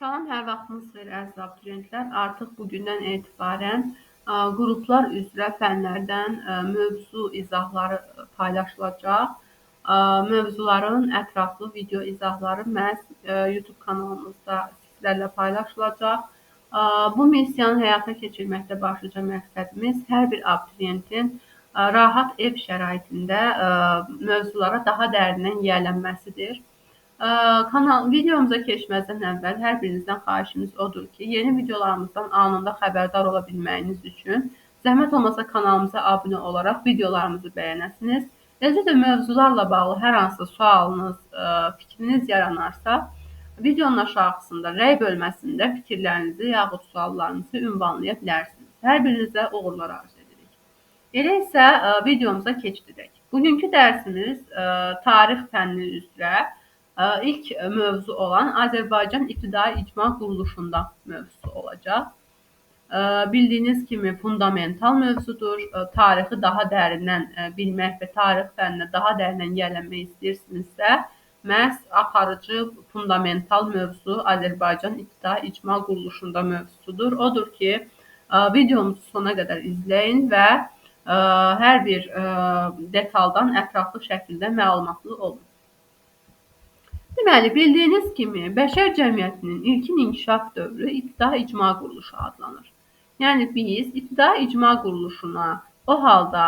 Salam, hər vaxtınız xeyir əziz abituriyentlər. Artıq bugündən etibarən qruplar üzrə fənlərdən mövzu izahları paylaşılacaq. Mövzuların ətraflı video izahları məhz YouTube kanalımızda sizlərlə paylaşılacaq. Bu missiyanı həyata keçirməkdə başlıca məqsədimiz hər bir abituriyentin rahat ev şəraitində mövzulara daha dərindən yiyələnməsidir. Videomuza keçməzdən əvvəl hər birinizdən xahişimiz odur ki, yeni videolarımızdan anında xəbərdar ola bilməyiniz üçün zəhmət olmasa kanalımıza abunə olaraq videolarımızı bəyənəsiniz. Eləcə də mövzularla bağlı hər hansı sualınız, fikriniz yaranarsa, videonun aşağısında rəy bölməsində fikirlərinizi yaxud suallarınızı ünvanlaya bilərsiniz. Hər birinizə uğurlar arzu edirik. Elə isə videomuza keçdirək. Bugünkü dərsimiz tarix fənni üzrə ilk mövzu olan Azərbaycan İbtidai İcma Quruluşunda mövzusu olacaq. Bildiyiniz kimi fundamental mövzudur. Tarixi daha dərindən bilmək və tarix fənninə daha dərindən yiyələnmək istəyirsinizsə, məhz aparıcı fundamental mövzu Azərbaycan İbtidai İcma Quruluşunda mövzusudur. Odur ki, videomuzu sona qədər izləyin və hər bir detaldan ətraflı şəkildə məlumatlı olun. Deməli, bildiyiniz kimi, bəşər cəmiyyətinin ilkin inkişaf dövrü İbtidai İcma Quruluşu adlanır. Yəni, biz İbtidai İcma Quruluşuna o halda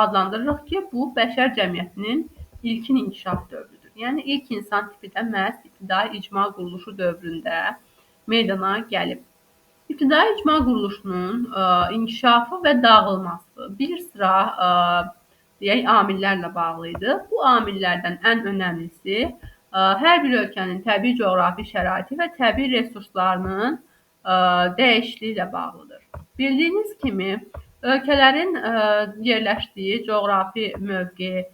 adlandırırıq ki, bu bəşər cəmiyyətinin ilkin inkişaf dövrüdür. Yəni, ilk insan tipi də məhz İbtidai İcma Quruluşu dövründə meydana gəlib. İbtidai İcma Quruluşunun inkişafı və dağılması bir sıra amillərlə bağlı idi. Bu amillərdən ən önəmlisi hər bir ölkənin təbii coğrafi şəraiti və təbii resurslarının dəyişikliyi ilə bağlıdır. Bildiyiniz kimi, ölkələrin yerləşdiyi coğrafi mövqe,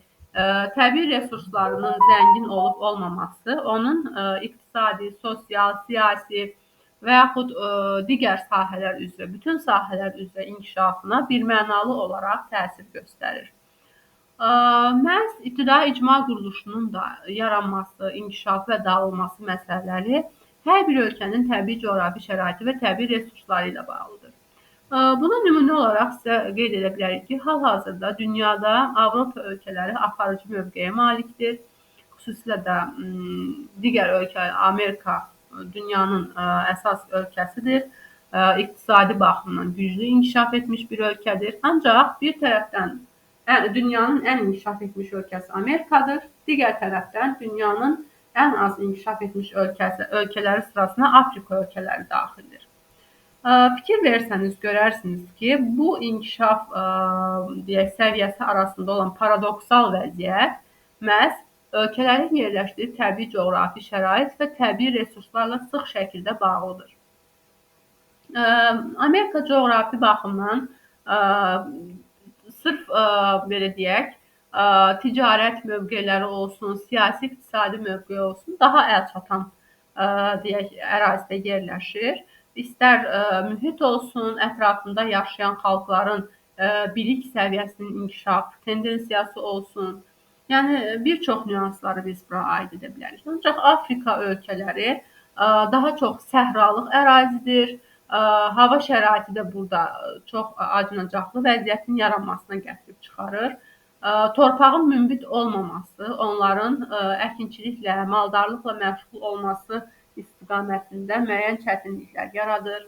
təbii resurslarının zəngin olub-olmaması, onun iqtisadi, sosial, siyasi və yaxud digər sahələr üzrə, bütün sahələr üzrə inkişafına birmənalı olaraq təsir göstərir. Məhz İbtidai İcma Quruluşunun da yaranması, inkişafı və dağılması məsələləri hər bir ölkənin təbii coğrafi şəraiti və təbii resursları ilə bağlıdır. Buna nümunə olaraq sizə qeyd edə bilərik ki, hal-hazırda dünyada Avropa ölkələri aparıcı mövqeyə malikdir. Xüsusilə də digər ölkə, Amerika dünyanın əsas ölkəsidir. İqtisadi baxımdan güclü inkişaf etmiş bir ölkədir. Ancaq bir tərəfdən dünyanın ən inkişaf etmiş ölkəsi Amerikadır. Digər tərəfdən dünyanın ən az inkişaf etmiş ölkələri sırasına Afrika ölkələri daxildir. Fikir versəniz, görərsiniz ki, bu inkişaf səviyyəsi arasında olan paradoksal vəziyyət məhz ölkələrin yerləşdiyi təbii coğrafi şərait və təbii resurslarla sıx şəkildə bağlıdır. Amerika coğrafi baxımdan sırf belə deyək, ticarət mövqeləri olsun, siyasi iqtisadi mövqe olsun, daha əlçatan ərazidə yerləşir. İstər mühit olsun, ətrafında yaşayan xalqların bilik səviyyəsinin inkişaf tendensiyası olsun. Yəni, bir çox nüansları biz bura aid edə bilərik. Ancaq Afrika ölkələri daha çox səhralıq ərazidir. Hava şəraiti də burada çox acınacaqlı vəziyyətin yaranmasına gətirib çıxarır. Torpağın münbit olmaması, onların əkinçiliklə, maldarlıqla məşğul olması istiqamətində müəyyən çətinliklər yaradır.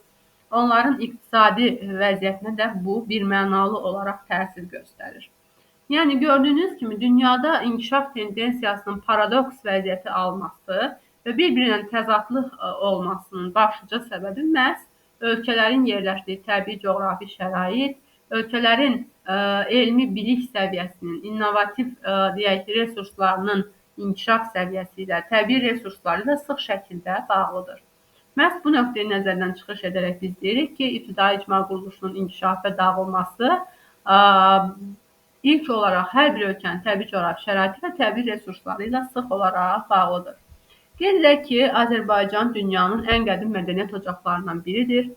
Onların iqtisadi vəziyyətinə də bu birmənalı olaraq təsir göstərir. Yəni, gördüyünüz kimi, dünyada inkişaf tendensiyasının paradoks vəziyyəti alması və bir-birinə təzadlı olmasının başlıca səbəbi məhz ölkələrin yerləşdiyi təbii coğrafi şərait, ölkələrin elmi bilik səviyyəsinin, innovativ resurslarının inkişaf səviyyəsi ilə, təbii resursları ilə sıx şəkildə bağlıdır. Məhz bu nöqteyi nəzərdən çıxış edərək biz deyirik ki, İbtidai İcma Quruluşunun inkişaf və dağılması ilk olaraq hər bir ölkənin təbii coğrafi şəraiti və təbii resursları ilə sıx olaraq bağlıdır. Qeyd edək ki, Azərbaycan dünyanın ən qədim mədəniyyət ocaqlarından biridir.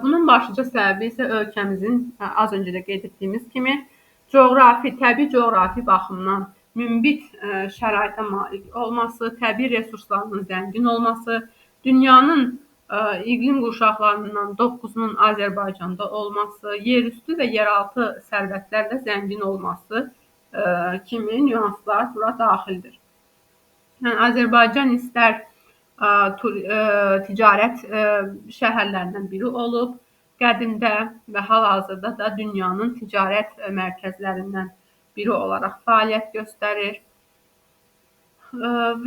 Bunun başlıca səbəbi isə ölkəmizin az öncə də qeyd etdiyimiz kimi təbii coğrafi baxımdan münbit şəraitə malik olması, təbii resurslarının zəngin olması, Dünyanın iqlim qurşaqlarından 9-unun Azərbaycanda olması, yerüstü və yeraltı sərvətlərlə zəngin olması kimi nüanslar bura daxildir. Yəni Azərbaycan istər ticarət şəhərlərindən biri olub, qədimdə və hal-hazırda da dünyanın ticarət mərkəzlərindən biri olaraq fəaliyyət göstərir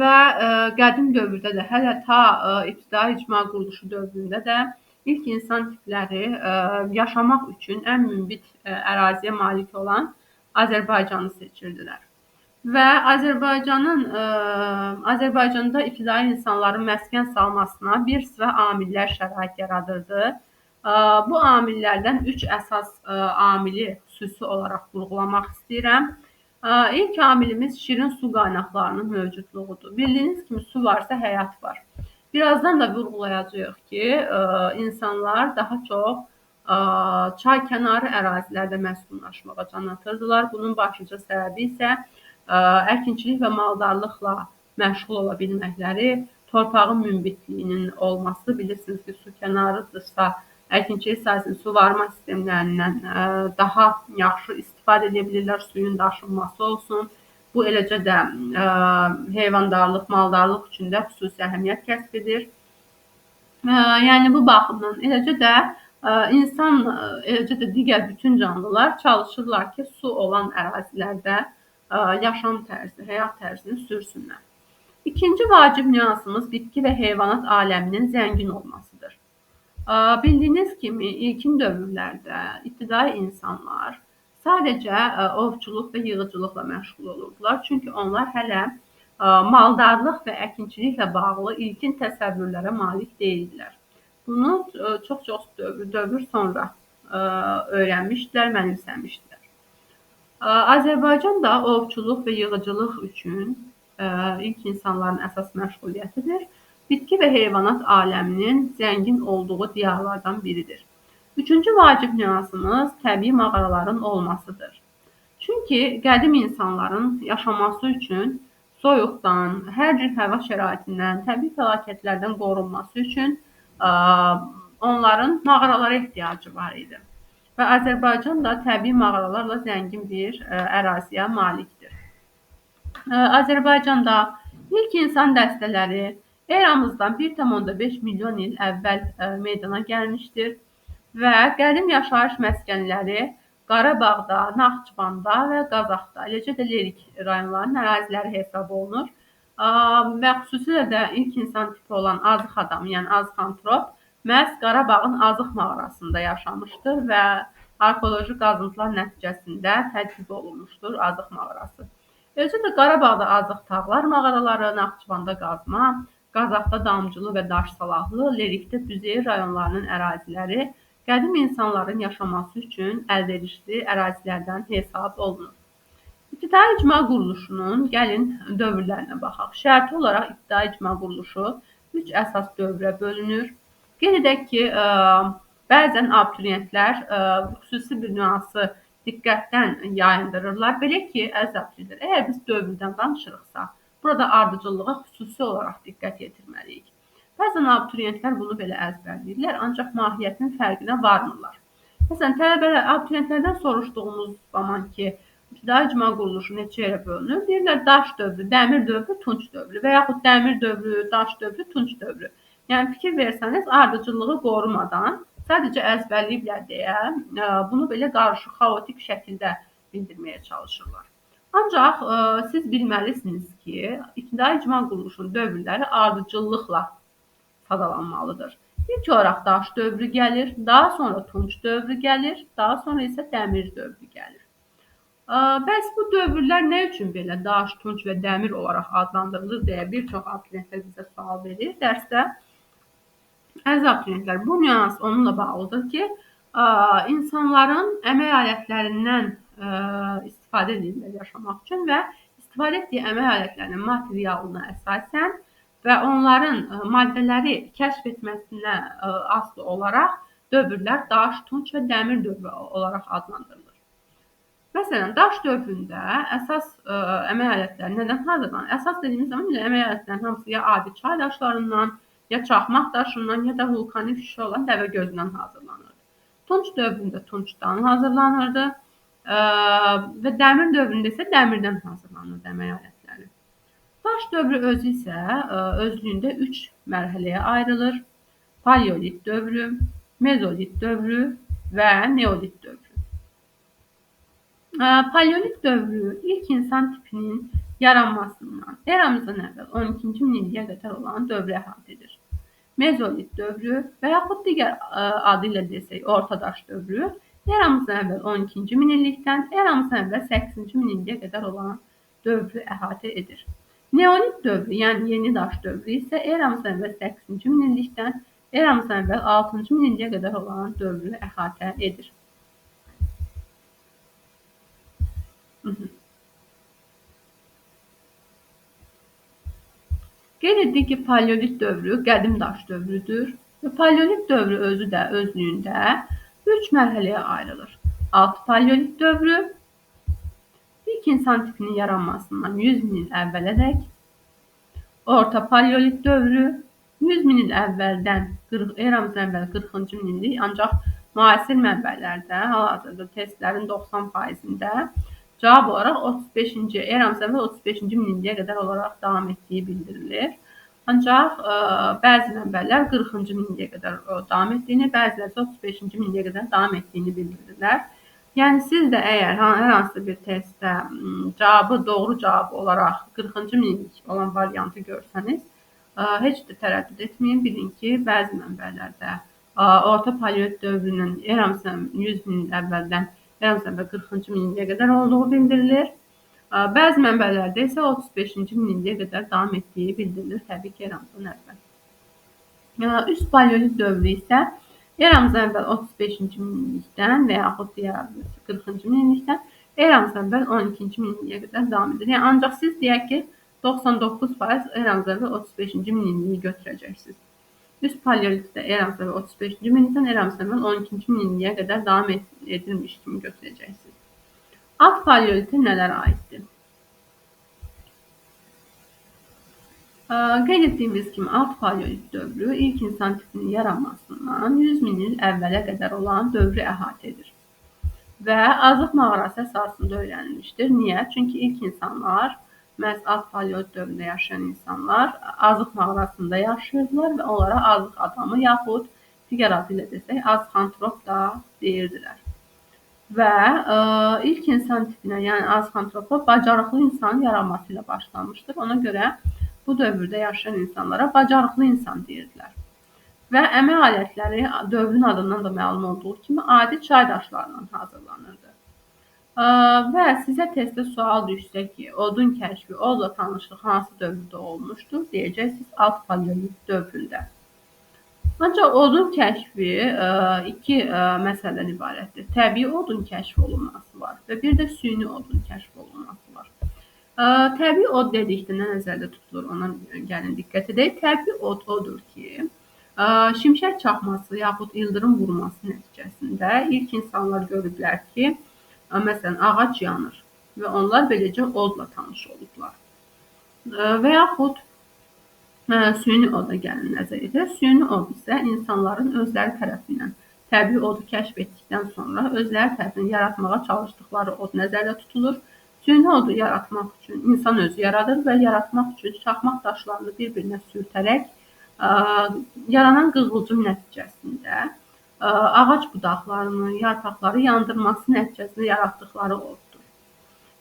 və qədim dövrdə də hələ ta ibtidai icma quruluşu dövründə də ilk insan tipləri yaşamaq üçün ən münbit əraziyə malik olan Azərbaycanı seçirdilər. Və Azərbaycanda ibtidai insanların məskən salmasına bir sıra amillər şərait yaradırdı. Bu amillərdən 3 əsas amili xüsusi olaraq vurğulamaq istəyirəm. İlk amilimiz şirin su qaynaqlarının mövcudluğudur. Bildiyiniz kimi su varsa həyat var. Birazdan da vurğulayacağıq ki, insanlar daha çox çay kənarı ərazilərdə məskunlaşmağa can atırdılar. Bunun başlıca səbəbi isə əkinçilik və maldarlıqla məşğul ola bilməkləri, torpağın münbitliyinin olması, bilirsiniz ki, su kənarıdırsa, əkinçilik sahəsində suvarma sistemlərindən daha yaxşı istifadə edə bilirlər, suyun daşınması olsun. Bu eləcə də heyvandarlıq, maldarlıq üçün də xüsusi əhəmiyyət kəsb edir. Yəni bu baxımdan eləcə də insan, eləcə də digər bütün canlılar çalışırlar ki, su olan ərazilərdə yaşam tərzi, həyat tərzini sürsünlər. İkinci vacib nüansımız bitki və heyvanat aləminin zəngin olmasıdır. Bildiyiniz kimi ilkin dövrlərdə ibtidai insanlar sadəcə ovçuluq və yığıcılıqla məşğul olurdular. Çünki onlar hələ maldarlıq və əkinçiliklə bağlı ilkin təsəvvürlərə malik deyildilər. Bunu çox dövr sonra öyrənmişdilər, mənimsəmişdilər. Azərbaycan da ovçuluq və yığıcılıq üçün ilk insanların əsas məşğuliyyətidir. Bitki və heyvanat aləminin zəngin olduğu diyarlardan biridir. Üçüncü vacib nüansımız təbii mağaraların olmasıdır. Çünki qədim insanların yaşaması üçün soyuqdan, hər cür hava şəraitindən, təbii fəlakətlərdən qorunması üçün onların mağaralara ehtiyacı var idi. Və Azərbaycan da təbii mağaralarla zəngin bir əraziyə malikdir. Azərbaycanda ilk insan dəstələri eramızdan 1,5 milyon il əvvəl meydana gəlmişdir və qədim yaşayış məskənləri Qarabağda, Naxçıvanda və Qazaxda, eləcə də Lerik rayonlarının əraziləri hesab olunur və xüsusilə də ilk insan tipi olan Azıq adamı, yəni Azıxantrop məhz Qarabağın Azıq mağarasında yaşamışdır və arxeoloji qazıntılar nəticəsində tədqiq olunmuşdur Azıq mağarası. Eləcə də Qarabağda Azıq Tağlar mağaraları, Naxçıvanda qazma, Qazaxda damcılı və daş salahlı, Lerikdə Büzeyir rayonlarının əraziləri qədim insanların yaşaması üçün əlverişli ərazilərdən hesab olunur. İbtidai icma quruluşunun gəlin dövrlərinə baxaq. Şərti olaraq ibtidai icma quruluşu 3 əsas dövrə bölünür. Qeyd edək ki, bəzən abituriyentlər xüsusi bir nüansı diqqətdən yayındırırlar. Belə ki, əziz abituriyentlər, əgər biz dövrdən danışırıqsa, burada ardıcıllığa xüsusi olaraq diqqət yetirməliyik. Bəzən abituriyentlər bunu belə əzbərləyirlər, ancaq mahiyyətinin fərqinə varmırlar. Məsələn, abituriyentlərdən soruşduğumuz zaman ki, İbtidai icma quruluşu neçə yerə bölünür? Deyirlər daş dövrü, dəmir dövrü, tunç dövrü və yaxud dəmir dövrü, daş dövrü, tunç dövrü. Yəni fikir versəniz, ardıcıllığı qorumadan sadəcə əzbərləyiblər deyə bunu belə qarışıq, xaotik şəkildə bildirməyə çalışırlar. Ancaq siz bilməlisiniz ki, ibtidai icma quruluşunun dövrləri ardıcıllıqla sadalanmalıdır. İlk olaraq daş dövrü gəlir, daha sonra tunç dövrü gəlir, daha sonra isə dəmir dövrü gəlir. Bəs bu dövrlər nə üçün belə daş, tunç və dəmir olaraq adlandırılır deyə bir çox abituriyentlər bizə sual verir dərsdə. Əziz abituriyentlər, bu nüans onunla bağlıdır ki, insanların əmək alətlərindən istifadə edirlər yaşamaq üçün və istifadə etdiyi əmək alətlərinin materialına əsasən və onların maddələri kəşf etməsinə asılı olaraq dövrlər daş, tunç və dəmir dövrü olaraq adlandırılır. Məsələn, daş dövründə əsas əmək alətləri nədən hazırlanır? Əsas dediyimiz zaman əmək alətlərinin hamısı ya adi çay daşlarından, ya çaxmaq daşından, ya da vulkanik şüşə olan Dəvəgözündən hazırlanırdı. Tunç dövründə tuncdan hazırlanırdı və dəmir dövründə isə dəmirdən hazırlanırdı əmək alətləri. Daş dövrü özü isə özlüyündə 3 mərhələyə ayrılır: paleolit dövrü, mezolit dövrü və neolit dövrü. Paleolit dövrü ilk insan tipinin yaranmasından eramızdan əvvəl 12-ci minilliyə qədər olan dövrü əhatə edir. Mezolit dövrü və yaxud digər adı ilə desək ortadaş dövrü eramızdan əvvəl 12-ci minillikdən eramızdan əvvəl 8-ci minilliyə qədər olan dövrü əhatə edir. Neolit dövrü, yəni yeni daş dövrü isə eramızdan əvvəl 8-ci minillikdən eramızdan əvvəl 6-cı minilliyə qədər olan dövrü əhatə edir. Qeyd etdik ki, paleolit dövrü qədim daş dövrüdür və paleolit dövrü özü də özlüyündə 3 mərhələyə ayrılır. Alt paleolit dövrü ilk insan tipinin yaranmasından 100 min il əvvələdək, orta paleolit dövrü 100 min il əvvəldən eramızdan əvvəl 40-cı minillik, ancaq müasir mənbələrdə hal-hazırda testlərin 90%-də cavab olaraq 35-ci eramızdan əvvəl 35-ci minilliyə qədər olaraq davam etdiyi bildirilir. Ancaq bəzi mənbələr 40-cı minilliyə qədər davam etdiyini, bəziləri isə 35-ci minilliyə qədər davam etdiyini bildirirlər. Yəni siz də əgər hər hansı bir testdə cavabı doğru cavab olaraq 40-cı minillik olan variantı görsəniz, heç də tərəddüd etməyin, bilin ki, bəzi mənbələrdə orta paleolit dövrünün eramızdan 100 min il əvvəldən eramızdan əvvəl 40-cı minilliyə qədər olduğu bildirilir. Bəzi mənbələrdə isə 35-ci minilliyə qədər davam etdiyi bildirilir, təbii ki, eramızdan əvvəl. Üst paleolit dövrü isə eramızdan əvvəl 35-ci minillikdən və yaxud digər 40-cı minillikdən eramızdan əvvəl 12-ci minilliyə qədər davam edir. Yəni ancaq siz deyək ki, 99% eramızdan əvvəl 35-ci minilliyi götürəcəksiniz. Üst paleolitdə eramızdan əvvəl 35-ci minillikdən eramızdan əvvəl 12-ci minilliyə qədər davam edilmiş kimi götürəcəksiniz. Alt paleolitə nələr aiddir? Qeyd etdiyimiz kimi alt paleolit dövrü ilk insan tipinin yaranmasından 100 min il əvvələ qədər olan dövrü əhatə edir və Azıq mağarası əsasında öyrənilmişdir. Niyə? Çünki ilk insanlar, məhz alt paleolit dövründə yaşayan insanlar Azıq mağarasında yaşayırdılar və onlara Azıq adamı yaxud digər adı ilə desək Azıxantrop da deyirdilər. Və ilk insan tipinə, yəni Azıxantropa bacarıqlı insanın yaranması ilə başlanmışdır. Ona görə bu dövrdə yaşayan insanlara bacarıqlı insan deyirdilər. Və əmək alətləri dövrün adından da məlum olduğu kimi adi çay daşlarından hazırlanırdı. Və sizə testdə sual düşsə ki, odun kəşfi, odla tanışlıq hansı dövrdə olmuşdur, deyəcəksiniz alt paleolit dövründə. Ancaq odun kəşfi iki məsələdən ibarətdir. Təbii odun kəşf olunması var və bir də süni odun kəşf olunması var. Təbii od dedikdə nə nəzərdə tutulur, ona gəlin diqqət edək. Təbii od odur ki, şimşək çaxması yaxud ildırım vurması nəticəsində ilk insanlar görüblər ki, məsələn, ağac yanır və onlar beləcə odla tanış olublar. Və yaxud süni oda gəlin nəzərdə. Süni od isə insanların özləri tərəfindən təbii odu kəşf etdikdən sonra özləri tərəfindən yaratmağa çalışdıqları od nəzərdə tutulur. Süni odu yaratmaq üçün insan özü yaradır və yaratmaq üçün çaxmaq daşlarını bir-birinə sürtərək yaranan qığılcım nəticəsində ağac budaqlarını, yarpaqları yandırması nəticəsində yaratdıqları oddur.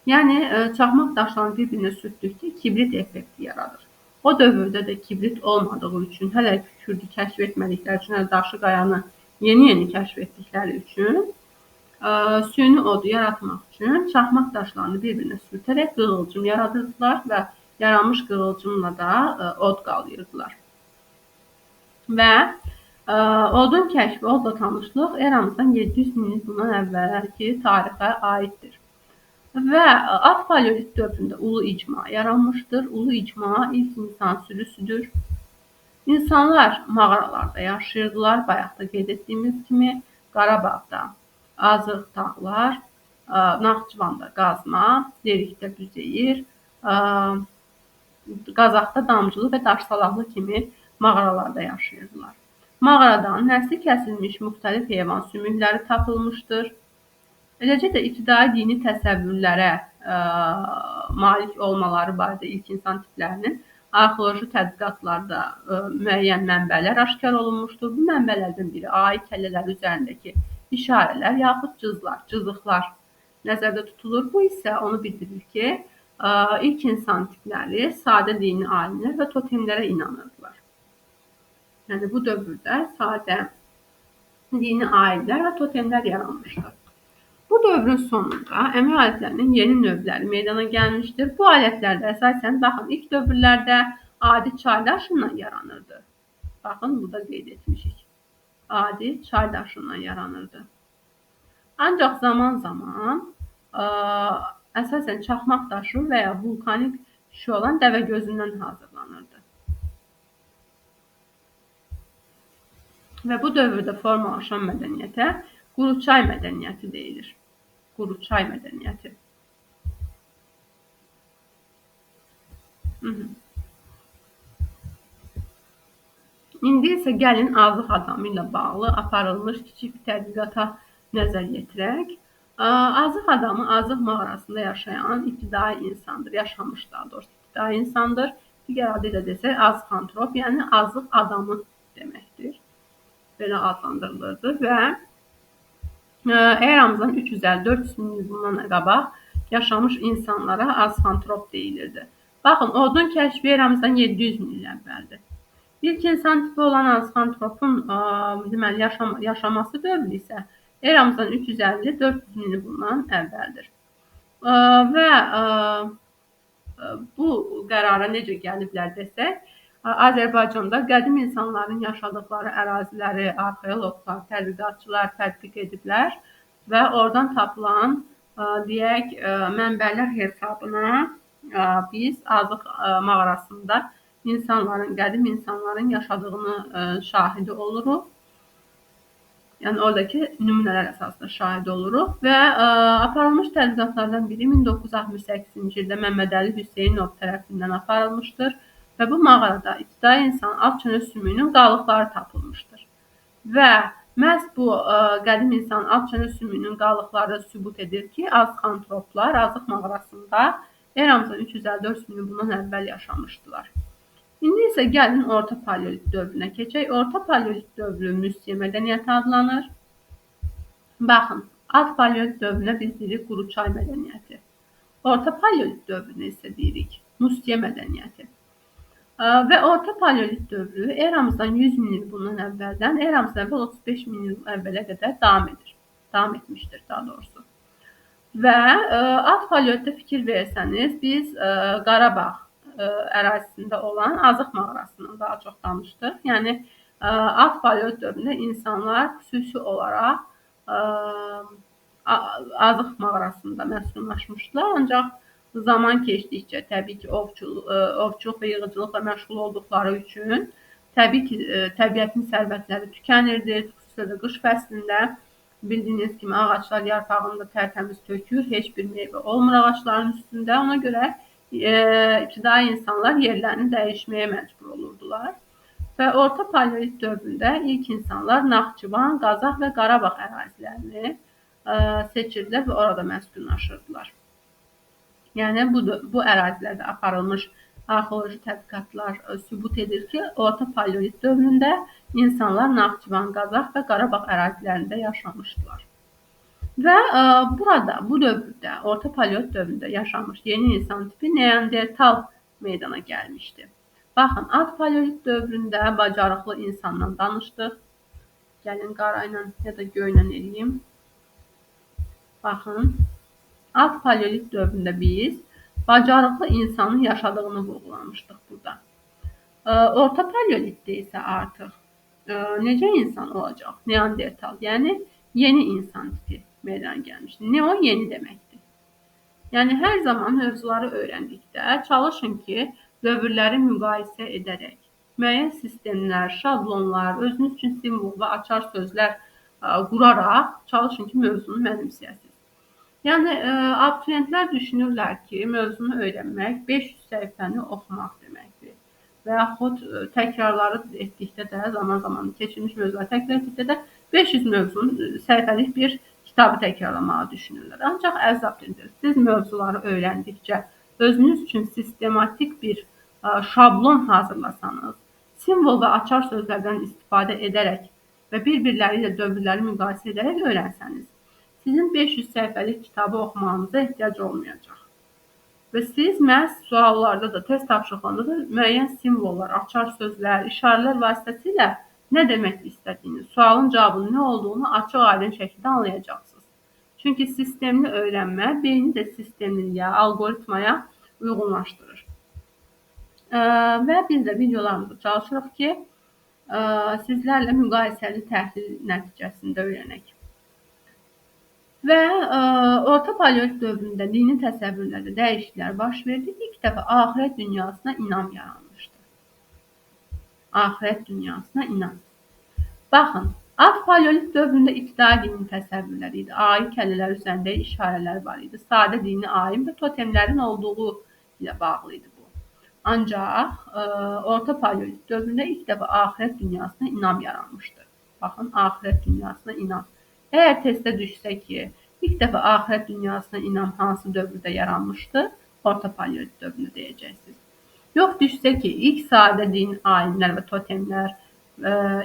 Yəni çaxmaq daşlarını bir-birinə sürtdükdə kibrit effekti yaradır. O dövrdə də kibrit olmadığı üçün, hələ kükürdü kəşf etmədikləri üçün, hələ daşı qayanı yeni kəşf etdikləri üçün süni odu yaratmaq üçün çaxmaq daşlarını bir-birinə sürtərək qığılcım yaradırdılar və yaranmış qığılcımla da od qalıyırdılar. Və odun kəşfi, odla tanışlıq eramızdan 700 min il bundan əvvəlki tarixə aiddir. Və alt paleolit dövründə ulu icma yaranmışdır. Ulu icma ilk insan sürüsüdür. İnsanlar mağaralarda yaşayırdılar. Bayaqda qeyd etdiyimiz kimi Qarabağda Azıq dağlar, Naxçıvanda qazma, Lerikdə büzeyir, Qazaxda damcılı və daşsalaqlı kimi mağaralarda yaşayırdılar. Mağaradan nəsli kəsilmiş müxtəlif heyvan sümükləri tapılmışdır. Eləcə də ibtidai dini təsəvvürlərə malik olmaları barədə ilk insan tiplərinin arxeoloji tədqiqatlarda müəyyən mənbələr aşkar olunmuşdur. Bu mənbələrdən biri ai kəllələri üzərindəki işarələr yaxud cızıqlar nəzərdə tutulur. Bu isə onu bildirir ki, ilk insan tipləri sadə dini alimlər və totemlərə inanırdılar. Yəni bu dövrdə sadə dini alimlər və totemlər yaranmışdır. Bu dövrün sonunda əmək alətlərinin yeni növləri meydana gəlmişdir. Bu alətlərdə əsasən baxın ilk dövrlərdə adi çay daşından yaranırdı. Baxın burada qeyd etmişik. Adi çay daşından yaranırdı. Ancaq zaman-zaman əsasən çaxmaq daşı və ya vulkanik şüşə olan dəvə gözündən hazırlanırdı. Və bu dövrdə formalaşan mədəniyyətə Quruçay mədəniyyəti deyilir. Quruçay mədəniyyəti. İndi isə gəlin Azıq adamı ilə bağlı aparılmış kiçik bir tədqiqata nəzər yetirək. Azıq adamı Azıq mağarasında yaşayan ibtidai insandır, yaşamış daha doğrusu ibtidai insandır. Digər adı ilə desək azıqantrop, yəni Azıq adamı deməkdir. Belə adlandırılırdı və eramızdan 350-400 min il bundan qabaq yaşamış insanlara azıqantrop deyilirdi. Baxın, odun kəşfi eramızdan 700 min il əvvəldir. İlk insan tipi olan azıqantropun yaşaması dövrü isə eramızdan 350-400 min il bundan əvvəldir. Və bu qərara necə gəliblər desək, Azərbaycanda qədim insanların yaşadıkları əraziləri arxeoloqlar, tədqiqatçılar tədqiq ediblər və oradan tapılan deyək mənbələr hesabına biz Azıq mağarasında qədim insanların yaşadığını şahidi oluruq. Yəni oradakı nümunələr əsasında şahid oluruq və aparılmış tədqiqatlardan biri 1968-ci ildə Məmmədəli Hüseynov tərəfindən aparılmışdır. Və bu mağarada ibtidai insan alt çənə sümüyünün qalıqları tapılmışdır. Və məhz bu qədim insan alt çənə sümüyünün qalıqları sübut edir ki, azıqantroplar Azıq mağarasında eramızdan 354 min il bundan əvvəl yaşamışdılar. İndi isə gəlin Orta Paleolit dövrünə keçək. Orta Paleolit dövrü Müstiyə mədəniyyəti adlanır. Baxın, Alt Paleolit dövrünə biz deyirik Quruçay mədəniyyəti. Orta Paleolit dövrünə isə deyirik Müstiyə mədəniyyəti. Və Orta Paleolit dövrü eramızdan 100 min il bundan əvvəldən eramızdan əvvəl 35 min il əvvələ qədər davam etmişdir daha doğrusu. Və Alt Paleolitdə fikir versəniz, biz Qarabağ ərazisində olan Azıq mağarasından daha çox danışdıq. Yəni Alt Paleolit dövründə insanlar xüsusi olaraq Azıq mağarasında məskunlaşmışdılar, ancaq zaman keçdikcə təbii ki, ovçuluq və yığıcılıqla məşğul olduqları üçün təbii ki, təbiətin sərvətləri tükənirdi. Xüsusilə də qış fəslində bildiyiniz kimi ağaclar yarpağını da tərtəmiz tökür, heç bir meyvə olmur ağacların üstündə. Ona görə ibtidai insanlar yerlərini dəyişməyə məcbur olurdular. Və Orta Paleolit dövründə ilk insanlar Naxçıvan, Qazax və Qarabağ ərazilərini seçirdilər və orada məskunlaşırdılar. Yəni bu ərazilərdə aparılmış arxeoloji tədqiqatlar sübut edir ki, Orta Paleolit dövründə insanlar Naxçıvan, Qazax və Qarabağ ərazilərində yaşamışdılar. Və bu dövrdə, Orta Paleolit dövründə yaşamış yeni insan tipi Neandertal meydana gəlmişdi. Baxın, Alt Paleolit dövründə bacarıqlı insandan danışdıq. Gəlin qara ilə ya da göylə eləyim. Baxın. Alt Paleolit dövründə biz bacarıqlı insanın yaşadığını vurğulamışdıq burada. Orta Paleolitdə isə artıq necə insan olacaq? Neandertal, yəni yeni insan tipi meydana gəlmişdir. Neo yeni deməkdir. Yəni hər zaman mövzuları öyrəndikdə çalışın ki, dövrləri müqayisə edərək müəyyən sistemlər, şablonlar, özünüz üçün simvol və açar sözlər quraraq çalışın ki, mövzunu mənimsəyəsiniz. Yəni abituriyentlər düşünürlər ki, mövzunu öyrənmək 500 səhifəni oxumaq deməkdir. və yaxud təkrarları etdikdə də, zaman-zaman keçirilmiş mövzuları təkrar etdikdə də 500 səhifəlik bir kitabı təkrarlamağı düşünürlər. Ancaq əziz abituriyentlər, siz mövzuları öyrəndikcə özünüz üçün sistematik bir şablon hazırlasanız, simvol və açar sözlərdən istifadə edərək və bir-birləri ilə dövrləri müqayisə edərək öyrənsəniz, sizin 500 səhifəlik kitabı oxumağınıza ehtiyac olmayacaq. Və siz məhz suallarda da, test tapşırıqlarında da müəyyən simvollar, açar sözlər, işarələr vasitəsilə nə demək istədiyini, sualın cavabının nə olduğunu açıq-aydın şəkildə anlayacaqsınız. Çünki sistemli öyrənmə beyni də sistemliliyə, alqoritmaya uyğunlaşdırır. Və biz də videolarımızda çalışırıq ki, sizlərlə müqayisəli təhlil nəticəsində öyrənək. Və orta paleolit dövründə dini təsəvvürlərdə dəyişikliklər baş verdi. İlk dəfə axirət dünyasına inam yaranmışdı. Axirət dünyasına inam. Baxın, alt paleolit dövründə ibtidai dinin təsəvvürləri idi. Ayin kəllələr üzərində işarələr var idi. Sadə dini ayin və totemlərin olduğu ilə bağlı idi bu. Ancaq orta paleolit dövründə ilk dəfə axirət dünyasına inam yaranmışdı. Baxın, axirət dünyasına inam. Əgər testə düşsə ki, ilk dəfə axirət dünyasına inam hansı dövrdə yaranmışdı? Orta paleolit dövründə deyəcəksiniz. Yox, düşsə ki, ilk sadə din, ayinlər və totemlər,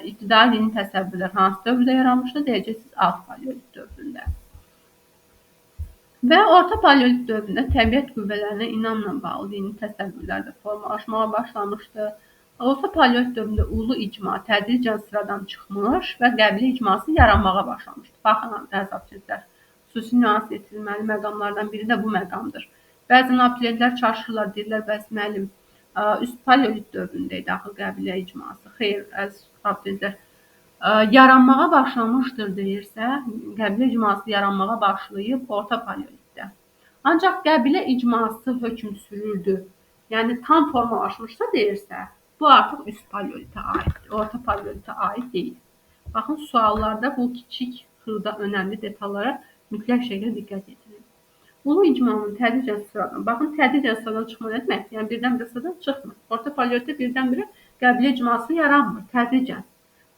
ibtidai dini təsəvvürlər hansı dövrdə yaranmışdı? Deyəcəksiniz alt paleolit dövründə. Və orta paleolit dövründə təbiət qüvvələrinə inamla bağlı dini təsəvvürlər də formalaşmağa başlamışdı. Orta paleolit dövründə ulu icma tədricən sıradan çıxmış və qəbilə icması yaranmağa başlamışdı. Baxın, əziz abituriyentlər, xüsusi nüans yetirilməli məqamlardan biri də bu məqamdır. Bəzən abituriyentlər çaşırlar, deyirlər, bəs müəllim, üst paleolit dövründə idi axı qəbilə icması. Xeyr, əziz abituriyentlər, yaranmağa başlamışdır deyirsə, qəbilə icması yaranmağa başlayıb orta paleolitdə. Ancaq qəbilə icması hökm sürürdü, yəni tam formalaşmışsa deyirsə, bu artıq üst paleolitə aiddir, orta paleolitə aid deyil. Baxın, suallarda bu kiçik, xırda, önəmli detallara mütləq şəkildə diqqət yetirin. Ulu icmanın tədricən sıradan, baxın, tədricən sıradan çıxma nə demək? Yəni birdən-birə sıradan çıxmır. Orta paleolitdə birdən-birə qəbilə icması yaranmır, tədricən.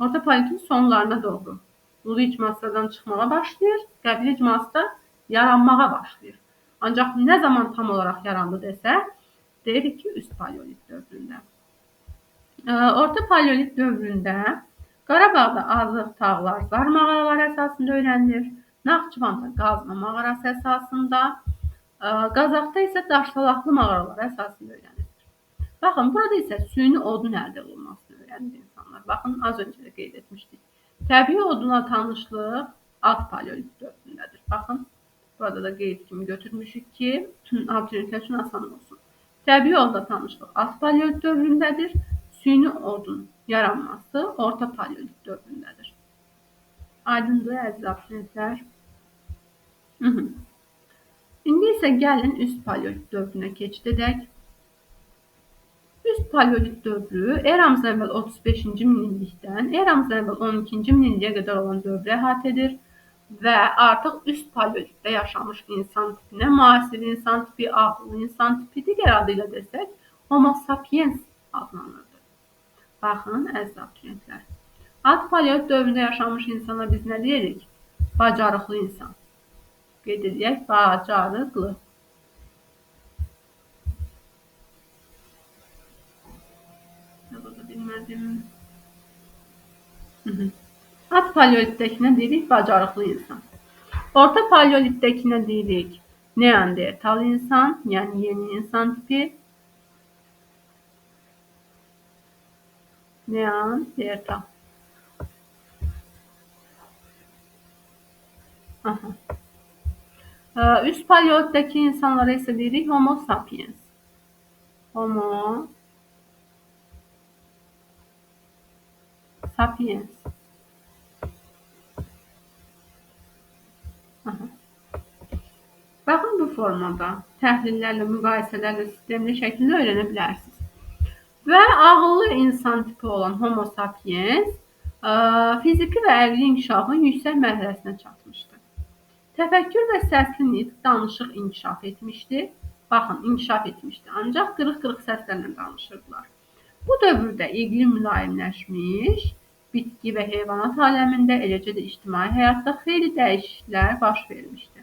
Orta paleolitin sonlarına doğru ulu icma sıradan çıxmağa başlayır, qəbilə icması da yaranmağa başlayır. Ancaq nə zaman tam olaraq yarandı desə, deyirik ki, üst paleolit dövründə. Orta paleolit dövründə Qarabağda Azıq Tağlar Zar mağaraları əsasında öyrənilir. Naxçıvanda Qazma mağarası əsasında, Qazaxda isə Daşsalaqlı mağaraları əsasında öyrənilir. Baxın, burada isə süni odun əldə olunmasını öyrənir insanlar. Baxın, az öncə də qeyd etmişdik. Təbii oduna tanışlıq alt paleolit dövründədir. Baxın, burada da qeyd kimi götürmüşük ki, abituriyentlər üçün asan olsun. Təbii odla tanışlıq alt paleolit dövründədir. Süni odun yaranması orta paleolit dövründədir. Aydındır, əziz abituriyentlər. İndi isə gəlin üst paleolit dövrünə keçid edək. Üst paleolit dövrü eramızdan əvvəl 35-ci minillikdən eramızdan əvvəl 12-ci minilliyə qədər olan dövrü əhatə edir və artıq üst paleolitdə yaşamış insan tipinə müasir insan tipi, ağıllı insan tipi, digər adıyla desək, Homo sapiens adlanırdı. Baxın, əziz abituriyentlər. Alt paleolit dövründə yaşamış insana biz nə deyirik? Bacarıqlı insan. Qeyd edək, bacarıqlı. Burada bilmədim. Alt paleolitdəkinə deyirik, bacarıqlı insan. Orta paleolitdəkinə deyirik, neandertal insan, yəni yeni insan tipi. Neandertal. Üst paleolitdəki insanlara isə deyirik Homo sapiens. Homo sapiens. Baxın, bu formada təhlillərlə, müqayisələrlə sistemli şəkildə öyrənə bilərsiniz. Və ağıllı insan tipi olan Homo sapiens fiziki və əqli inkişafın yüksək mərhələsinə çatmışdı. Təfəkkür və səsli nitq, danışıq inkişaf etmişdi. Baxın, inkişaf etmişdi. Ancaq qırıq-qırıq səslərlə danışırdılar. Bu dövrdə iqlim mülayimləşmiş, bitki və heyvanat aləmində, eləcə də ictimai həyatda xeyli dəyişikliklər baş vermişdi.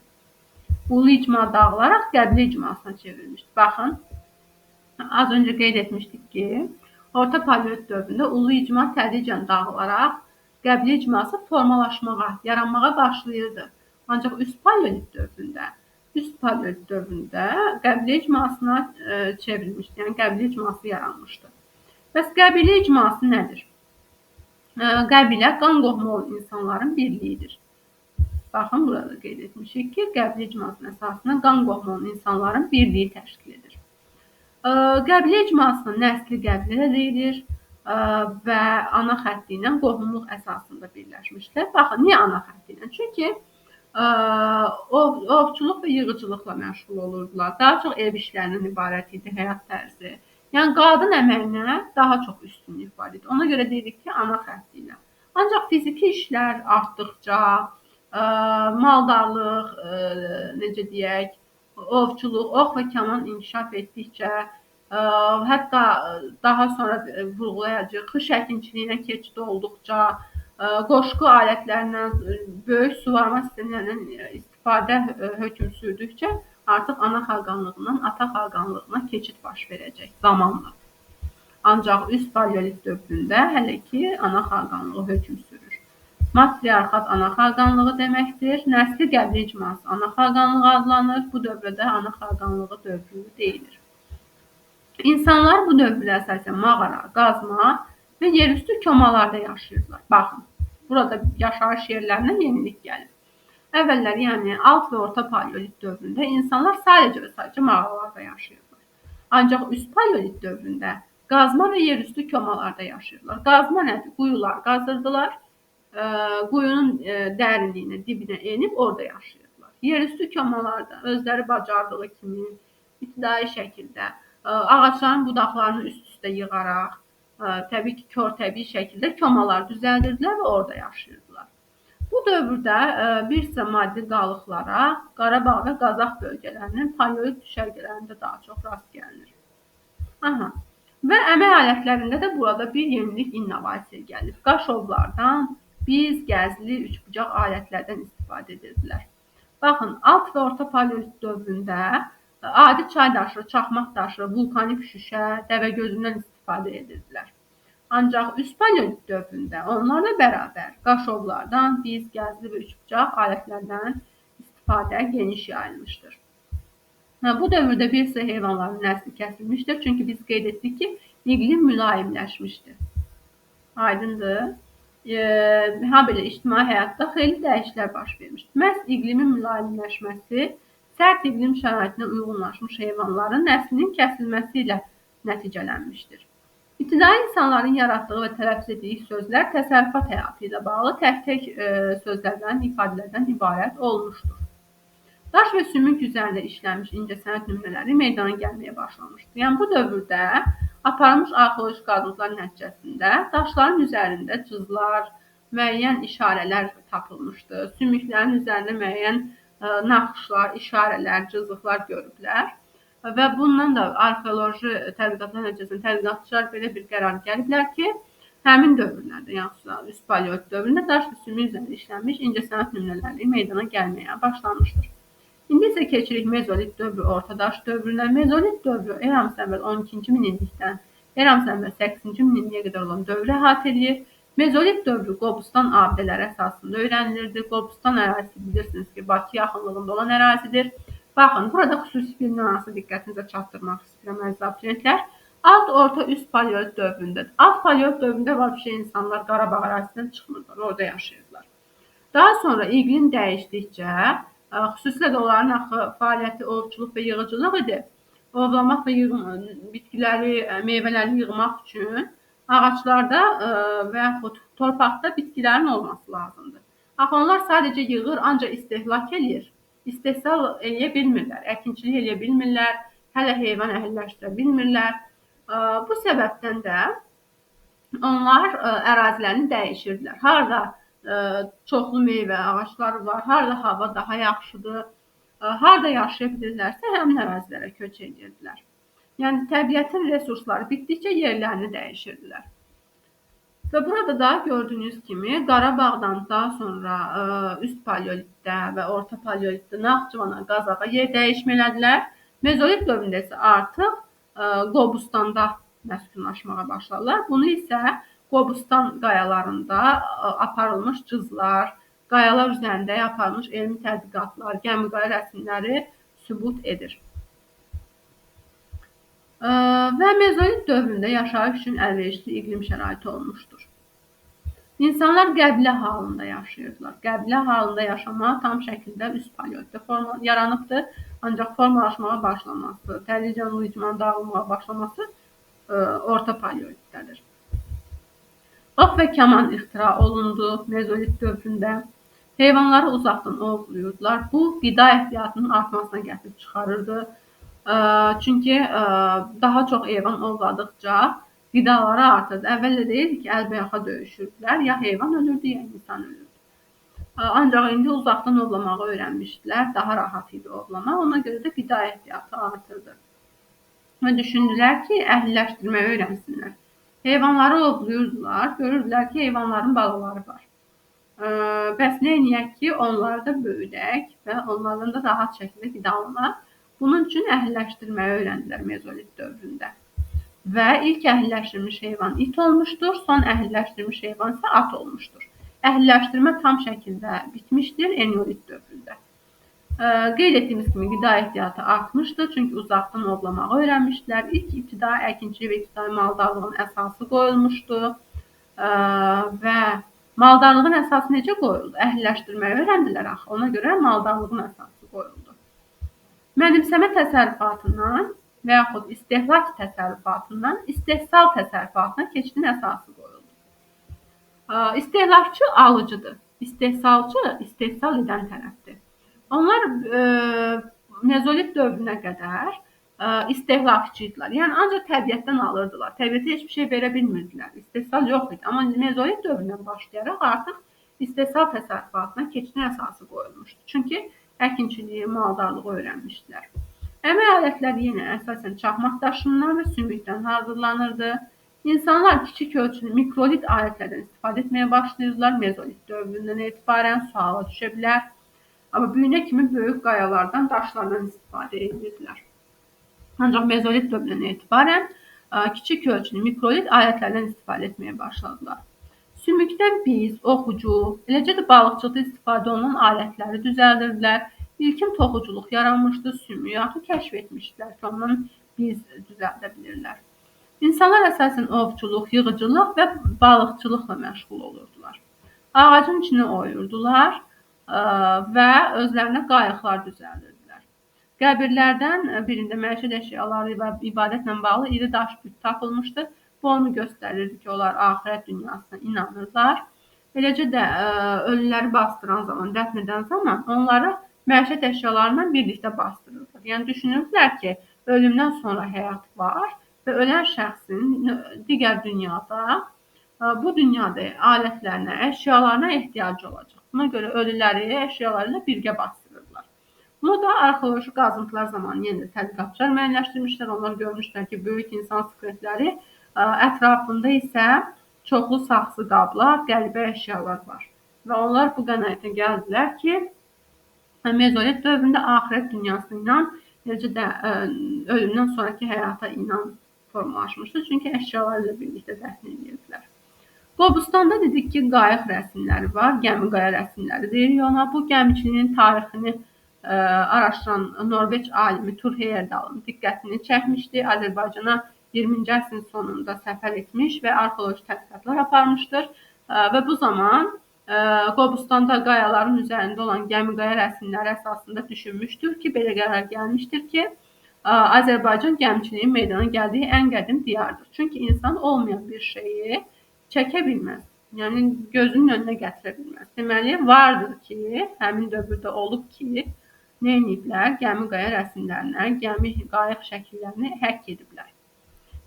Ulu icma dağılaraq qəbilə icmasına çevrilmişdi. Baxın, az öncə qeyd etmişdik ki, orta paleolit dövründə ulu icma tədricən dağılaraq qəbilə icması formalaşmağa, yaranmağa başlayırdı. Ancaq üst paleolit dövründə qəbilə icmasına çevrilmişdi, yəni qəbilə icması yaranmışdı. Bəs qəbilə icması nədir? Qəbilə qan qohumu olan insanların birliyidir. Baxın, burada qeyd etmişik ki, qəbilə icmasının əsasında qan qohumu olan insanların birliyi təşkil edir. Qəbilə icmasının nəsli qəbilə deyilir və ana xətti ilə qohumluq əsasında birləşmişlər. Baxın, niyə ana xətti ilə? Çünki ovçuluq və yığıcılıqla məşğul olurdular. Daha çox ev işlərindən ibarət idi həyat tərzi. Yəni, qadın əməyinə daha çox üstünlük var idi. Ona görə deyirik ki, ana xətti ilə. Ancaq fiziki işlər artdıqca, maldarlıq, necə deyək, ovçuluq, ox və kaman inkişaf etdikcə, hətta daha sonra vurğulayacağıq, xış əkinçiliyinə keçid olduqca, qoşqu alətlərindən, böyük suvarma sistemlərindən istifadə hökm sürdükcə artıq ana xaqanlığından ata xaqanlığına keçid baş verəcək zamanla. Ancaq üst paleolit dövründə hələ ki ana xaqanlığı hökm sürür. Matriarxat ana xaqanlığı deməkdir. Nəsli qəbilə icması ana xaqanlığı adlanır. Bu dövrdə ana xaqanlığı dövrü deyilir. İnsanlar bu dövrdə əsasən mağara, qazma və yerüstü komalarda yaşayırlar. Baxın, burada yaşayış yerlərinə yenilik gəlir. Əvvəllər, yəni alt və orta paleolit dövründə insanlar sadəcə və sadəcə mağaralarda yaşayırlar. Ancaq üst paleolit dövründə qazma və yerüstü komalarda yaşayırlar. Qazma nədir? Quyular qazırdılar, quyunun dərinliyinə, dibinə enib orada yaşayırlar. Yerüstü komalarda özləri bacardığı kimi ibtidai şəkildə ağacların budaqlarını üst-üstə yığaraq, təbii ki, kör-təbii şəkildə komalar düzəldirdilər və orada yaşayırdılar. Bu dövrdə bir sıra maddi qalıqlara Qarabağ və Qazax bölgələrinin paleolit düşərgələrində daha çox rast gəlinir. Və əmək alətlərində də burada bir yenilik, innovasiya gəlir. Qaşovlardan, biz, gəzli, üçbucaq alətlərdən istifadə edirdilər. Baxın, alt və orta paleolit dövründə adi çay daşı, çaxmaq daşı, vulkanik şüşə, dəvəgözündən istifadə edirdilər. Ancaq üst paleolit dövründə onlarla bərabər qaşovlardan, biz, gəzli və üçbucaq alətlərdən istifadə geniş yayılmışdır. Bu dövrdə bir sıra heyvanların nəsli kəsilmişdir. Çünki biz qeyd etdik ki, iqlim mülayimləşmişdir. Aydındır. Habelə ictimai həyatda xeyli dəyişikliklər baş vermişdir. Məhz iqlimin mülayimləşməsi sərt iqlim şəraitinə uyğunlaşmış heyvanların nəslinin kəsilməsi ilə nəticələnmişdir. İbtidai insanların yaratdığı və tələffüz etdiyi sözlər təsərrüfat həyatı ilə bağlı tək-tək sözlərdən, ifadələrdən ibarət olmuşdur. Daş və sümük üzərində işlənmiş incəsənət nümunələri meydana gəlməyə başlamışdır. Yəni, bu dövrdə aparılmış arxeoloji qazıntılar nəticəsində daşların üzərində cızlar, müəyyən işarələr tapılmışdır. Sümüklərin üzərində müəyyən naxışlar, işarələr, cızıqlar görüblər. Və bundan da arxeoloji tədqiqatlar nəticəsində tədqiqatçılar belə bir qərar gəliblər ki, həmin dövrlərdə, yəni üst paleolit dövründə daş və sümük üzərində işlənmiş incəsənət nümunələri meydana gəlməyə başlamışdır. İndi isə keçirik mezolit dövrü, orta daş dövrünə. Mezolit dövrü eramızdan əvvəl 12-ci minillikdən eramızdan əvvəl 8-ci minilliyə qədər olan dövrü əhatə edir. Mezolit dövrü Qobustan abidələri əsasında öyrənilirdi. Qobustan ərazisi bilirsiniz ki, Bakı yaxınlığında olan ərazidir. Baxın, burada xüsusi bir nüansı diqqətinizə çatdırmaq istəyirəm, əziz abituriyentlər. Alt, orta, üst paleolit dövründə. Alt paleolit dövründə vəbşə insanlar Qarabağ ərazisindən çıxmırlar, orada yaşayırlar. Daha sonra iqlim dəyişdikcə, xüsusilə də onların fəaliyyəti ovçuluq və yığıcılıq idi. Ovlamaq və bitkiləri, meyvələri yığmaq üçün ağaclarda və yaxud torpaqda bitkilərin olması lazımdır. Axı onlar sadəcə yığır, ancaq istehlak edir. İstehsal eləyə bilmirlər, əkinçilik eləyə bilmirlər, hələ heyvan əhəlləşdirə bilmirlər. Bu səbəbdən də onlar ərazilərini dəyişirdilər. Harada çoxlu meyvə ağacları var, harada hava daha yaxşıdır, harada yaşaya bilirlərsə həmin ərazilərə köç edirdilər. Yəni təbiətin resursları bitdikcə yerlərini dəyişirdilər. Və burada da gördüyünüz kimi Qarabağdan daha sonra üst paleolitdə və orta paleolitdə Naxçıvana, Qazaxa yer dəyişmə elədilər. Mezolit dövründə isə artıq Qobustanda məskunlaşmağa başladılar. Bunu isə Qobustan qayalarında aparılmış cızlar, qayalar üzərində aparılmış elmi tədqiqatlar, gəmiqaya rəsmləri sübut edir. Və mezolit dövründə yaşayış üçün əlverişli iqlim şəraiti olmuşdur. İnsanlar qəbilə halında yaşayırdılar. Qəbilə halında yaşamaq tam şəkildə üst paleolitdə yaranıbdır. Ancaq formalaşmağa başlaması, tədricən bu icmanın dağılmağa başlaması orta paleolitdədir. Ox və kaman ixtira olundu mezolit dövründə. Heyvanları uzaqdan ovlayırdılar. Bu, qida ehtiyatının artmasına gətirib çıxarırdı. Çünki daha çox heyvan ovladıqca qidaları artırdı. Əvvəldə deyildi ki, əlbəyaxa döyüşürdülər. Ya heyvan ölürdü, ya insan ölürdü. Ancaq indi uzaqdan ovlamağı öyrənmişdilər. Daha rahat idi ovlamaq. Ona görə də qida ehtiyatı artırdı. Və düşündülər ki, əhliləşdirməyi öyrənsinlər. Heyvanları ovlayırdılar. Görürdülər ki, heyvanların balaları var. Bəs nə edək ki, onları da böyüdək və onlardan da rahat şəkildə qidalanaq. Bunun üçün əhliləşdirməyi öyrəndilər mezolit dövründə. Və ilk əhliləşdirilmiş heyvan it olmuşdur, son əhliləşdirilmiş heyvan isə at olmuşdur. Əhliləşdirmə tam şəkildə bitmişdir eneolit dövründə. Qeyd etdiyimiz kimi qida ehtiyatı artmışdır, çünki uzaqdan ovlamağı öyrənmişdilər. İlk ibtidai əkinçilik və ibtidai maldarlığın əsası qoyulmuşdu və maldarlığın əsası necə qoyuldu? Əhliləşdirməyi öyrəndilər axı, ona görə maldarlığın əsası qoyuldu. Mənimsəmə təsərrüfatından və yaxud istehlak təsərrüfatından istehsal təsərrüfatına keçidin əsası qoyuldu. İstehlakçı alıcıdır, istehsalçı istehsal edən tərəfdir. Onlar mezolit dövrünə qədər istehlakçı idilər. Yəni ancaq təbiətdən alırdılar. Təbiətə heç bir şey verə bilmirdilər. İstehsal yox idi. Amma mezolit dövründən başlayaraq artıq istehsal təsərrüfatına keçidin əsası qoyulmuşdu. Çünki əkinçiliyi, maldarlığı öyrənmişdilər. Əmək alətləri yenə əsasən çaxmaq daşından və sümükdən hazırlanırdı. İnsanlar kiçik ölçülü mikrolit alətlərdən istifadə etməyə başlayırdılar. Mezolit dövründən etibarən suala düşə bilər. Amma büyünə kimi böyük qayalardan, daşlardan istifadə edirdilər. Ancaq mezolit dövründən etibarən kiçik ölçülü mikrolit alətlərdən istifadə etməyə başladılar. Sümükdən biz, oxucu, eləcə də balıqçılıqda istifadə olunan alətləri düzəldirdilər. İlkin toxuculuq yaranmışdı, sümüyatı kəşf etmişdilər ki, ondan biz düzəldə bilirlər. İnsanlar əsasən ovçuluq, yığıcılıq və balıqçılıqla məşğul olurdular. Ağacın içini oyurdular və özlərinə qayıqlar düzəldirdilər. Qəbirlərdən birində məişət əşyaları və ibadətlə bağlı iri daş büt tapılmışdı. Bu onu göstərirdi ki, onlar axirət dünyasına inanırlar. Eləcə də ölüləri bastıran zaman, dəfn edən zaman onları məişət əşyalarından birlikdə bastırırlar. Yəni düşünürdülər ki, ölümdən sonra həyat var və ölən şəxsin digər dünyada, bu dünyada alətlərinə, əşyalarına ehtiyacı olacaq. Buna görə ölüləri əşyalarıyla birgə bastırırlar. Bunu da arxeoloji qazıntılar zamanı yenə tədqiqatçılar müəyyənləşdirmişlər. Onlar görmüşlər ki, böyük insan skeletləri ətrafında isə çoxlu saxsı qablar, qəribə əşyalar var. Və onlar bu qənaətə gəldilər ki, mezolit dövründə axirət dünyasına inan, eləcə də ölümdən sonraki həyata inan formalaşmışdır. Çünki əşyalarla birlikdə dəfn edirdilər. Qobustanda dedik ki, qayıq rəsmləri var, gəmi-qaya rəsmləri deyirik ona. Bu gəmiçiliyin tarixini araşdıran Norveç alimi Thor Heyerdalın diqqətini çəkmişdi. Azərbaycana 20-ci əsrin sonunda səfər etmiş və arxeoloji tədqiqatlar aparmışdır. Və bu zaman Qobustanda qayaların üzərində olan gəmi-qaya rəsmləri əsasında düşünmüşdür ki, belə qərar gəlmişdir ki, Azərbaycan gəmiçiliyin meydana gəldiyi ən qədim diyardır. Çünki insan olmayan bir şeyi çəkə bilməz. Yəni gözünün önünə gətirə bilməz. Deməli, vardır ki, həmin dövrdə olub ki, nə ediblər? Gəmi-qaya rəsmlərinə, gəmi-qayıq şəkillərini həkk ediblər.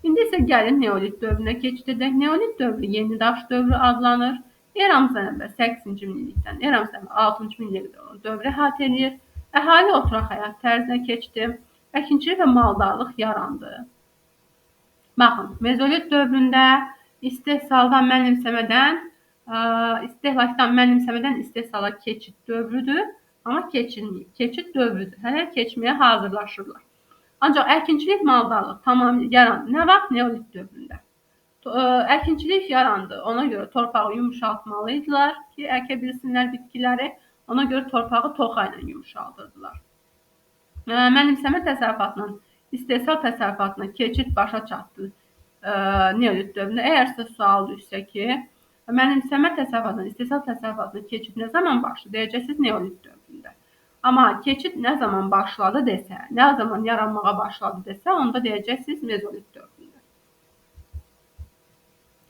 İndi isə gəlin neolit dövrünə keçid edək. Neolit dövrü yeni daş dövrü adlanır. Eramızdan əvvəl 8-ci minillikdən eramızdan 6-cı minillikdə olan dövrə əhatə edir. Əhali oturaq həyat tərzinə keçdi. Əkinçilik və maldarlıq yarandı. Baxın, mezolit dövründə istehsaldan mənimsəmədən, istehlakdan mənimsəmədən istehsala keçid dövrüdür, amma keçilməyib. Keçid dövrüdür. Hələ keçməyə hazırlaşırlar. Ancaq əkinçilik, maldarlıq tamamilə yarandı. Nə vaxt? Neolit dövründə. Əkinçilik yarandı. Ona görə torpağı yumşaltmalı idilər ki, əkə bilsinlər bitkiləri. Ona görə torpağı toxa ilə yumşaldırdılar. Mənimsəmə təsərrüfatından istehsal təsərrüfatına keçid başa çatdı neolit dövründə. Əgər sizə sual düşsə ki, mənimsəmə təsərrüfatından istehsal təsərrüfatına keçid nə zaman başladı? Deyəcəksiniz neolit dövründə. Amma keçid nə zaman başladı desə, nə zaman yaranmağa başladı desə, onda deyəcəksiniz mezolit dövründə.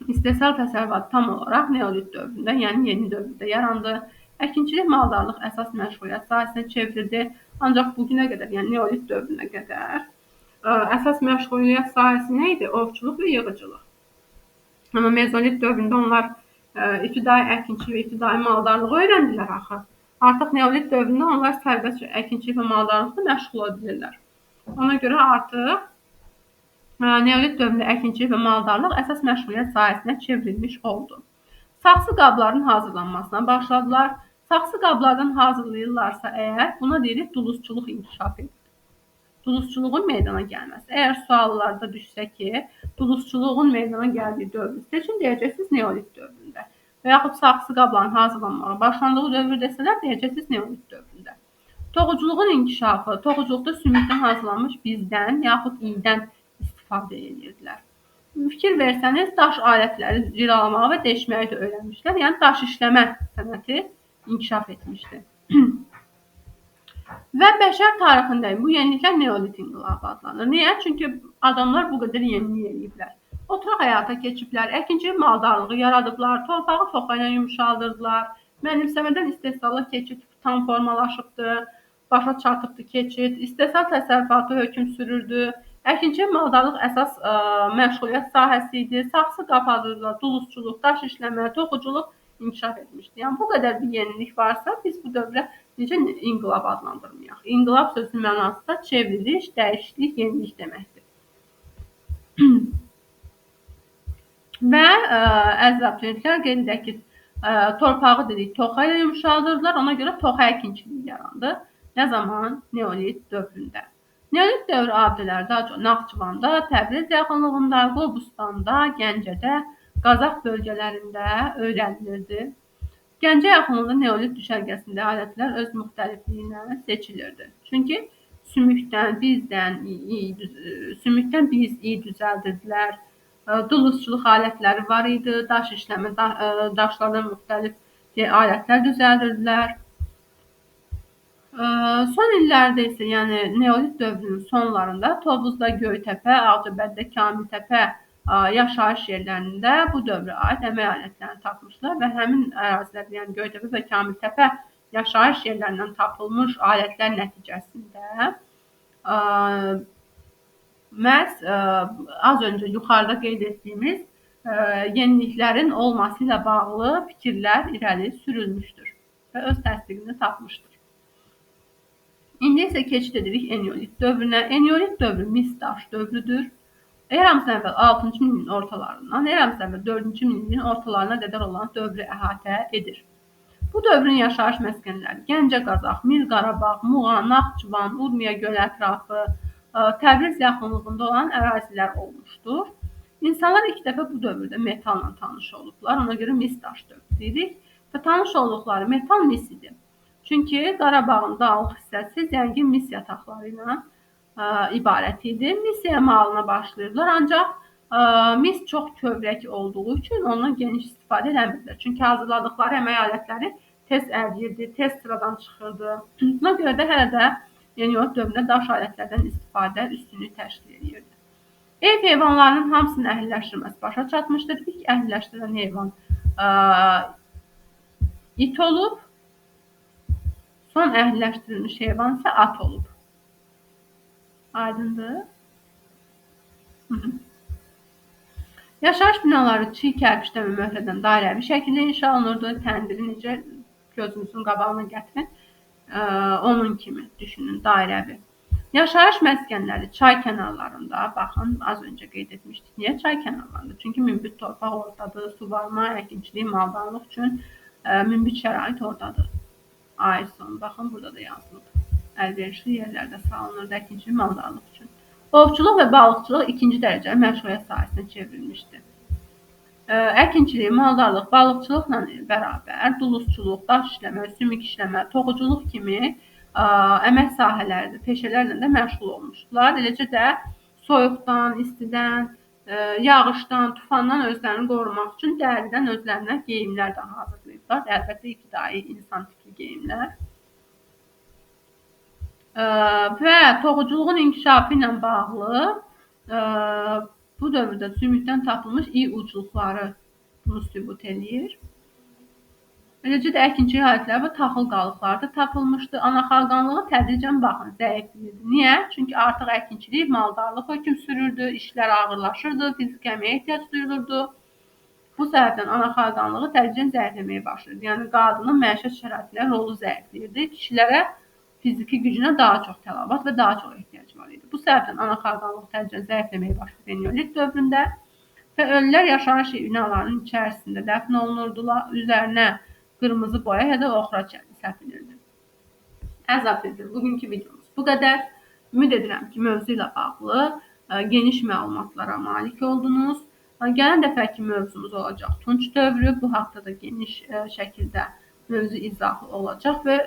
İstehsal təsərrüfatı tam olaraq neolit dövründə, yəni yeni dövrdə yarandı. Əkinçilik, maldarlıq əsas məşğuliyyət sahəsinə çevrildi. Ancaq bugünə qədər, yəni neolit dövrünə qədər əsas məşğuliyyət sahəsi nə idi? Ovçuluq və yığıcılıq. Amma mezolit dövründə onlar ibtidai əkinçilik və ibtidai maldarlığı öyrəndilər axı. Artıq neolit dövründə onlar sərbəst əkinçilik və maldarlıqla məşğul olabilirlər. Ona görə artıq neolit dövründə əkinçilik və maldarlıq əsas məşğuliyyət sahəsinə çevrilmiş oldu. Saxsı qabların hazırlanmasına başladılar. Saxsı qablardan hazırlayırlarsa əgər, buna deyirik dulusçuluq inkişaf edir. Dulusçuluğun meydana gəlməsi. Əgər suallarda düşsə ki, dulusçuluğun meydana gəldiyi dövrü seçin, deyəcəksiniz neolit dövründə. Və yaxud saxsı qabların hazırlanmağa başlandığı dövr desələr, deyəcəksiniz neolit dövründə. Toxuculuğun inkişafı, toxuculuqda sümükdən hazırlanmış bizdən yaxud iydən istifadə edirdilər. Fikir versəniz, daş alətləri cilalamağı və deşməyi də öyrənmişlər. Yəni daş işləmə sənəti inkişaf etmişdi. Və bəşər tarixində bu yeniliklər neolit inqilabı adlanır. Niyə? Çünki adamlar bu qədər yenilik eləyiblər. Oturaq həyata keçiblər, əkinçilik, maldarlığı yaradıblar, torpağı toxa ilə yumşaldırdılar, mənimsəmədən istehsala keçid tam formalaşıbdır, başa çatıbdır keçid, istehsal təsərrüfatı hökm sürürdü, əkinçilik, maldarlıq əsas məşğuliyyət sahəsi idi, saxsı qab hazırladılar, dulusçuluq, daş işləmə, toxuculuq inkişaf etmişdi. Yəni bu qədər bir yenilik varsa, biz bu dövrə necə inqilab adlandırmayaq? İnqilab sözünün mənası da çevriliş, dəyişiklik, yenilik deməkdir. Və əziz abituriyentlər, qeyd edək ki, torpağı dedik, toxa ilə yumşaldırdılar. Ona görə toxa əkinçiliyi yarandı. Nə zaman? Neolit dövründə. Neolit dövrü abidələri daha çox Naxçıvanda, Təbriz yaxınlığında, Qobustanda, Gəncədə, Qazax bölgələrində öyrənilirdi. Gəncə yaxınlığında neolit düşərgəsində alətlər öz müxtəlifliyi ilə seçilirdi. Çünki sümükdən biz iyi düzəldirdilər. Dulusçuluq alətləri var idi, daş işləmə, daşlardan müxtəlif alətlər düzəldirdilər. Son illərdə isə, yəni neolit dövrünün sonlarında Tovuzda, Göytəpə, Ağcabədidə, Kamiltəpə yaşayış yerlərində bu dövrə aid əmək alətlərini tapmışlar və həmin ərazilərdə, yəni Göytəpə və Kamiltəpə yaşayış yerlərindən tapılmış alətlər nəticəsində məhz az öncə yuxarıda qeyd etdiyimiz yeniliklərin olması ilə bağlı fikirlər irəli sürülmüşdür və öz təsdiqini tapmışdır. İndi isə keçid edirik eneolit dövrünə. Eneolit dövrü mis daş dövrüdür. Eramızdan əvvəl 6-cı minilliyin ortalarından, eramızdan əvvəl 4-cü minilliyin ortalarına qədər olan dövrü əhatə edir. Bu dövrün yaşayış məskənləri Gəncə, Qazax, Mil Qarabağ, Muğan, Naxçıvan, Urmiya gölü ətrafı, Təbriz yaxınlığında olan ərazilər olmuşdur. İnsanlar ilk dəfə bu dövrdə metalla tanış olublar. Ona görə mis daş dövrü deyirik və tanış olduqları metal mis idi. Çünki Qarabağın dağlıq hissəsi zəngin mis yataqları ilə ibarət idi. Mis emalına başlayırlar, ancaq mis çox kövrək olduğu üçün ondan geniş istifadə eləmirdilər. Çünki hazırladıqları əmək alətləri tez əriyirdi, tez sıradan çıxırdı. Buna görə də hələ də eneolit dövründə daş alətlərdən istifadə üstünlük təşkil edirdi. Ev heyvanlarının hamısının əhliləşdirilməsi başa çatmışdır. İlk əhliləşdirilən heyvan it olub, son əhliləşdirilmiş heyvan isə at olub. Aydındır. Yaşayış binaları çiy kərpiçdən və möhrədən dairəvi şəkildə inşa olunurdu. Təndiri necə gözünüzün qabağına gətirin, onun kimi düşünün, dairəvi. Yaşayış məskənləri çay kənarlarında, baxın, az öncə qeyd etmişdik. Niyə çay kənarlarında? Çünki münbit torpaq oradadır, suvarma, əkinçilik, maldarlıq üçün münbit şərait oradadır. Ayson, baxın, burada da yazılıb. Əlverişli yerlərdə salınır əkinçilik, maldarlıq üçün. Ovçuluq və balıqçılıq ikinci dərəcəli məşğuliyyət sahəsinə çevrilmişdir. Əkinçilik, maldarlıq, balıqçılıqla bərabər duluzçuluq, daş işləmə, sümük işləmə, toxuculuq kimi əmək sahələri, peşələrlə də məşğul olmuşdular. Eləcə də soyuqdan, istidən, yağışdan, tufandan özlərini qorumaq üçün dəridən özlərinə geyimlər də hazırlayıblar. Əlbəttə, ibtidai insan tipli geyimlər. Və toxuculuğun inkişafı ilə bağlı bu dövrdə sümükdən tapılmış i ucluqları bunu sübut eləyir. Eləcə də əkinçilik alətləri və taxıl qalıqları da tapılmışdı. Ana xalqanlığı tədricən baxın zəifləyirdi. Niyə? Çünki artıq əkinçilik, maldarlıq hökm sürürdü, işlər ağırlaşırdı, fiziki əməyə ehtiyac duyulurdu. Bu səbəbdən ana xalqanlığı tədricən zəifləməyə başlayırdı. Yəni qadının məişət şəraitləri rolu zəifləyirdi. Kişilərə fiziki gücünə daha çox tələbat və daha çox ehtiyac var idi. Bu səbəbdən ana xalqanlıq tədricən zəifləməyə başladı eneolit dövründə və ölülər yaşayış binalarının içərisində dəfn olunurdular. Üzərinə qırmızı boya ya da oxra səpilirdi. Əzablıdır. Bugünkü videomuz bu qədər. Ümid edirəm ki, mövzu ilə bağlı geniş məlumatlara malik oldunuz. Gələn dəfəki mövzumuz olacaq Tunç dövrü. Bu haqda da geniş şəkildə mövzu izahı olacaq və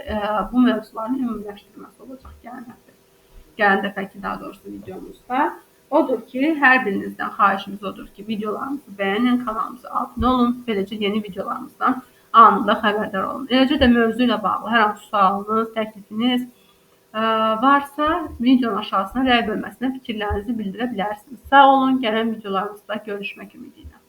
bu mövzuların ümumiləşdirməsi olacaq gələn dəfəki daha doğrusu videomuzda. Odur ki, hər birinizdən xahişimiz odur ki, videolarımızı bəyənin, kanalımıza abunə olun, beləcə yeni videolarımızdan anında xəbərdar olun. Eləcə də mövzu ilə bağlı hər hansı sualınız, təklifiniz varsa videonun aşağısına rəy bölməsinə fikirlərinizi bildirə bilərsiniz. Sağ olun, gələn videolarımızda görüşmək ümidi ilə.